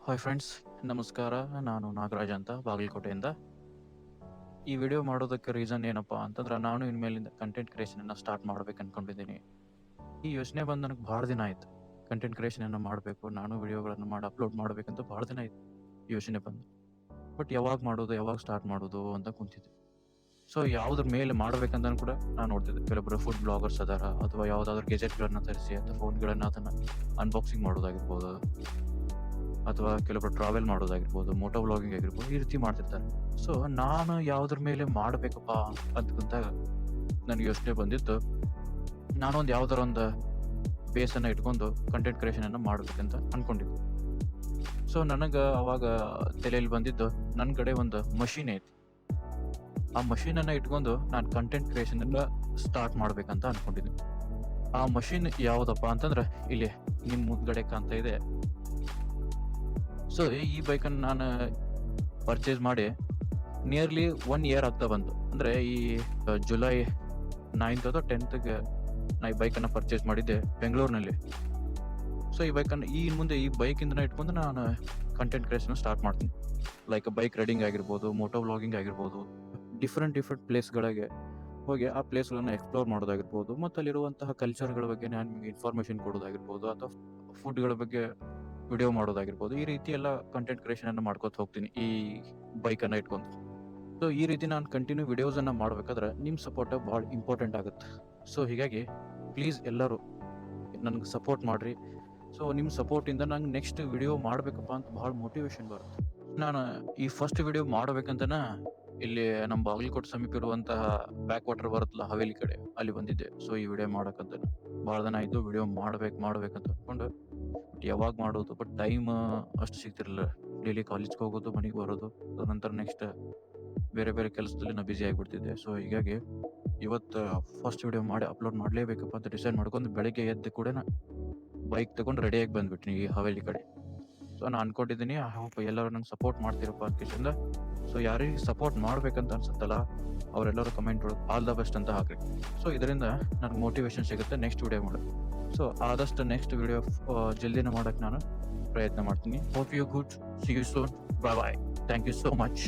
Hi friends, ನಮಸ್ಕಾರ. ನಾನು ನಾಗರಾಜ್ ಅಂತ ಬಾಗಲಕೋಟೆಯಿಂದ. ಈ ವಿಡಿಯೋ ಮಾಡೋದಕ್ಕೆ ರೀಸನ್ ಏನಪ್ಪಾ ಅಂತಂದ್ರೆ, ನಾನು ಇನ್ಮೇಲಿಂದ ಕಂಟೆಂಟ್ ಕ್ರಿಯೇಷನನ್ನು ಸ್ಟಾರ್ಟ್ ಮಾಡ್ಬೇಕು ಅನ್ಕೊಂಡಿದ್ದೀನಿ. ಈ ಯೋಚನೆ ಬಂದು ನನಗೆ ಭಾಳ ದಿನ ಆಯ್ತು. ಕಂಟೆಂಟ್ ಕ್ರಿಯೇಷನನ್ನು ಮಾಡಬೇಕು, ನಾನು ವಿಡಿಯೋಗಳನ್ನು ಮಾಡಿ ಅಪ್ಲೋಡ್ ಮಾಡಬೇಕಂತ ಭಾಳ ದಿನ ಆಯ್ತು ಯೋಚನೆ ಬಂದು. ಬಟ್ ಯಾವಾಗ ಮಾಡೋದು, ಯಾವಾಗ ಸ್ಟಾರ್ಟ್ ಮಾಡೋದು ಅಂತ ಕುಂತಿದ್ದೆ. ಸೊ ಯಾವುದ್ರ ಮೇಲೆ ಮಾಡ್ಬೇಕಂತ ಕೂಡ ನಾನು ನೋಡ್ತಿದ್ದೆ. ಕೆಲವೊಬ್ಬರು ಫುಡ್ ಬ್ಲಾಗರ್ಸ್ ಅದಾರ, ಅಥವಾ ಯಾವುದಾದ್ರೂ ಗೆಜೆಟ್ಗಳನ್ನ ತರಿಸಿ ಅಥವಾ ಫೋನ್ಗಳನ್ನು ಅದನ್ನು ಅನ್ಬಾಕ್ಸಿಂಗ್ ಮಾಡೋದಾಗಿರ್ಬೋದು, ಅಥವಾ ಕೆಲವೊಬ್ರು ಟ್ರಾವೆಲ್ ಮಾಡೋದಾಗಿರ್ಬೋದು, ಮೋಟೋ ವ್ಲಾಗಿಂಗ್ ಆಗಿರ್ಬೋದು, ಈ ರೀತಿ ಮಾಡ್ತಿರ್ತಾರೆ. ಸೊ ನಾನು ಯಾವುದ್ರ ಮೇಲೆ ಮಾಡಬೇಕಪ್ಪ ಅಂತಕ್ಕಂತ ನನಗೆ ಯೋಚನೆ ಬಂದಿತ್ತು. ನಾನೊಂದು ಯಾವ್ದಾರ ಒಂದು ಬೇಸನ್ನು ಇಟ್ಕೊಂಡು ಕಂಟೆಂಟ್ ಕ್ರಿಯೇಷನನ್ನು ಮಾಡ್ಬೇಕಂತ ಅನ್ಕೊಂಡಿದ್ದೆ. ಸೊ ನನಗೆ ಅವಾಗ ತಲೆಯಲ್ಲಿ ಬಂದಿದ್ದು, ನನ್ನ ಕಡೆ ಒಂದು ಮಷೀನ್ ಐತಿ. ಆ ಮಷೀನನ್ನು ಇಟ್ಕೊಂಡು ನಾನು ಕಂಟೆಂಟ್ ಕ್ರಿಯೇಷನನ್ನು ಸ್ಟಾರ್ಟ್ ಮಾಡ್ಬೇಕಂತ ಅನ್ಕೊಂಡಿದ್ದೀನಿ. ಆ ಮಷೀನ್ ಯಾವುದಪ್ಪ ಅಂತಂದ್ರೆ, ಇಲ್ಲಿ ನಿಮ್ಮ ಮುಂದ್ಗಡೆ ಕಾಣ್ತಾ ಇದೆ. ಸೊ ಈ ಬೈಕನ್ನು ನಾನು ಪರ್ಚೇಸ್ ಮಾಡಿ ನಿಯರ್ಲಿ 1 ಇಯರ್ ಆಗ್ತಾ ಬಂತು. ಅಂದರೆ ಈ ಜುಲೈ 9th ಅಥವಾ 10th ನಾ ಈ ಬೈಕನ್ನು ಪರ್ಚೇಸ್ ಮಾಡಿದ್ದೆ ಬೆಂಗಳೂರಿನಲ್ಲಿ. ಸೊ ಈ ಬೈಕನ್ನು ಮುಂದೆ ಈ ಬೈಕಿಂದ ಇಟ್ಕೊಂಡು ನಾನು ಕಂಟೆಂಟ್ ಕ್ರಿಯೇಷನ್ ಸ್ಟಾರ್ಟ್ ಮಾಡ್ತೀನಿ. ಲೈಕ್ ಬೈಕ್ ರೈಡಿಂಗ್ ಆಗಿರ್ಬೋದು, ಮೋಟೋ ವ್ಲಾಗಿಂಗ್ ಆಗಿರ್ಬೋದು, ಡಿಫ್ರೆಂಟ್ ಪ್ಲೇಸ್ಗಳಿಗೆ ಹೋಗಿ ಆ ಪ್ಲೇಸ್ಗಳನ್ನು ಎಕ್ಸ್ಪ್ಲೋರ್ ಮಾಡೋದಾಗಿರ್ಬೋದು, ಮತ್ತು ಅಲ್ಲಿರುವಂತಹ ಕಲ್ಚರ್ಗಳ ಬಗ್ಗೆ ನಾನು ನಿಮಗೆ ಇನ್ಫಾರ್ಮೇಷನ್ ಕೊಡೋದಾಗಿರ್ಬೋದು, ಅಥವಾ ಫುಡ್ಗಳ ಬಗ್ಗೆ ವಿಡಿಯೋ ಮಾಡೋದಾಗಿರ್ಬೋದು, ಈ ರೀತಿ ಎಲ್ಲ ಕಂಟೆಂಟ್ ಕ್ರಿಯೇಷನನ್ನು ಮಾಡ್ಕೊತ ಹೋಗ್ತೀನಿ ಈ ಬೈಕನ್ನು ಇಟ್ಕೊಂಡು. ಸೊ ಈ ರೀತಿ ನಾನು ಕಂಟಿನ್ಯೂ ವಿಡಿಯೋಸನ್ನು ಮಾಡಬೇಕಾದ್ರೆ ನಿಮ್ಮ ಸಪೋರ್ಟ್ ಭಾಳ ಇಂಪಾರ್ಟೆಂಟ್ ಆಗುತ್ತೆ. ಸೊ ಹೀಗಾಗಿ ಪ್ಲೀಸ್ ಎಲ್ಲರೂ ನನಗೆ ಸಪೋರ್ಟ್ ಮಾಡಿರಿ. ಸೊ ನಿಮ್ಮ ಸಪೋರ್ಟಿಂದ ನಂಗೆ ನೆಕ್ಸ್ಟ್ ವಿಡಿಯೋ ಮಾಡಬೇಕಪ್ಪ ಅಂತ ಭಾಳ ಮೋಟಿವೇಶನ್ ಬರುತ್ತೆ. ನಾನು ಈ ಫಸ್ಟ್ ವಿಡಿಯೋ ಮಾಡಬೇಕಂತನ ಇಲ್ಲಿ ನಮ್ಮ ಬಾಗಲಕೋಟೆ ಸಮೀಪ ಇರುವಂತಹ ಬ್ಯಾಕ್ ವಾಟರ್ ಬರುತ್ತಲ್ಲ, ಹವೇಲಿ ಕಡೆ, ಅಲ್ಲಿ ಬಂದಿದ್ದೆ. ಸೊ ಈ ವಿಡಿಯೋ ಮಾಡಕ್ಕಂತ ಭಾಳ ದಿನ ಆಯಿತು. ವಿಡಿಯೋ ಮಾಡ್ಬೇಕಂತ ಅಂದ್ಕೊಂಡು ಯಾವಾಗ ಮಾಡೋದು, ಬಟ್ ಟೈಮ್ ಅಷ್ಟು ಸಿಗ್ತಿರಲಿಲ್ಲ. ಡೈಲಿ ಕಾಲೇಜ್ಗೆ ಹೋಗೋದು, ಮನೆಗೆ ಬರೋದು, ನಂತರ ನೆಕ್ಸ್ಟ್ ಬೇರೆ ಬೇರೆ ಕೆಲಸದಲ್ಲಿ ನಾನು ಬ್ಯುಸಿ ಆಗಿಬಿಡ್ತಿದ್ದೆ. ಸೊ ಹೀಗಾಗಿ ಇವತ್ತು ಫಸ್ಟ್ ವಿಡಿಯೋ ಮಾಡಿ ಅಪ್ಲೋಡ್ ಮಾಡಲೇಬೇಕಪ್ಪ ಅಂತ ಡಿಸೈಡ್ ಮಾಡ್ಕೊಂಡು ಬೆಳಗ್ಗೆ ಎದ್ದು ಕೂಡ ಬೈಕ್ ತಗೊಂಡು ರೆಡಿಯಾಗಿ ಬಂದ್ಬಿಟ್ನಿ ಈ ಹವೇಲಿ ಕಡೆ. ಸೊ ನಾನು ಅನ್ಕೊಂಡಿದ್ದೀನಿ, ಹೋಪ್ ಎಲ್ಲರೂ ನಂಗೆ ಸಪೋರ್ಟ್ ಮಾಡ್ತಿರಪ್ಪ ಅಂತ. ಸೊ ಯಾರಿಗೆ ಸಪೋರ್ಟ್ ಮಾಡ್ಬೇಕಂತ ಅನ್ಸುತ್ತಲ್ಲ ಅವರೆಲ್ಲರೂ ಕಮೆಂಟ್ ಒಳಗೆ ಆಲ್ ದ ಬೆಸ್ಟ್ ಅಂತ ಹಾಕ್ರಿ. ಸೊ ಇದರಿಂದ ನನಗೆ ಮೋಟಿವೇಶನ್ ಸಿಗುತ್ತೆ ನೆಕ್ಸ್ಟ್ ವಿಡಿಯೋ ಮಾಡೋದು. ಸೊ ಆದಷ್ಟು ನೆಕ್ಸ್ಟ್ ವಿಡಿಯೋ ಜಲ್ದಿನ ಮಾಡೋಕ್ಕೆ ನಾನು ಪ್ರಯತ್ನ ಮಾಡ್ತೀನಿ. Hope you good, see you soon, bye bye. Thank you so much.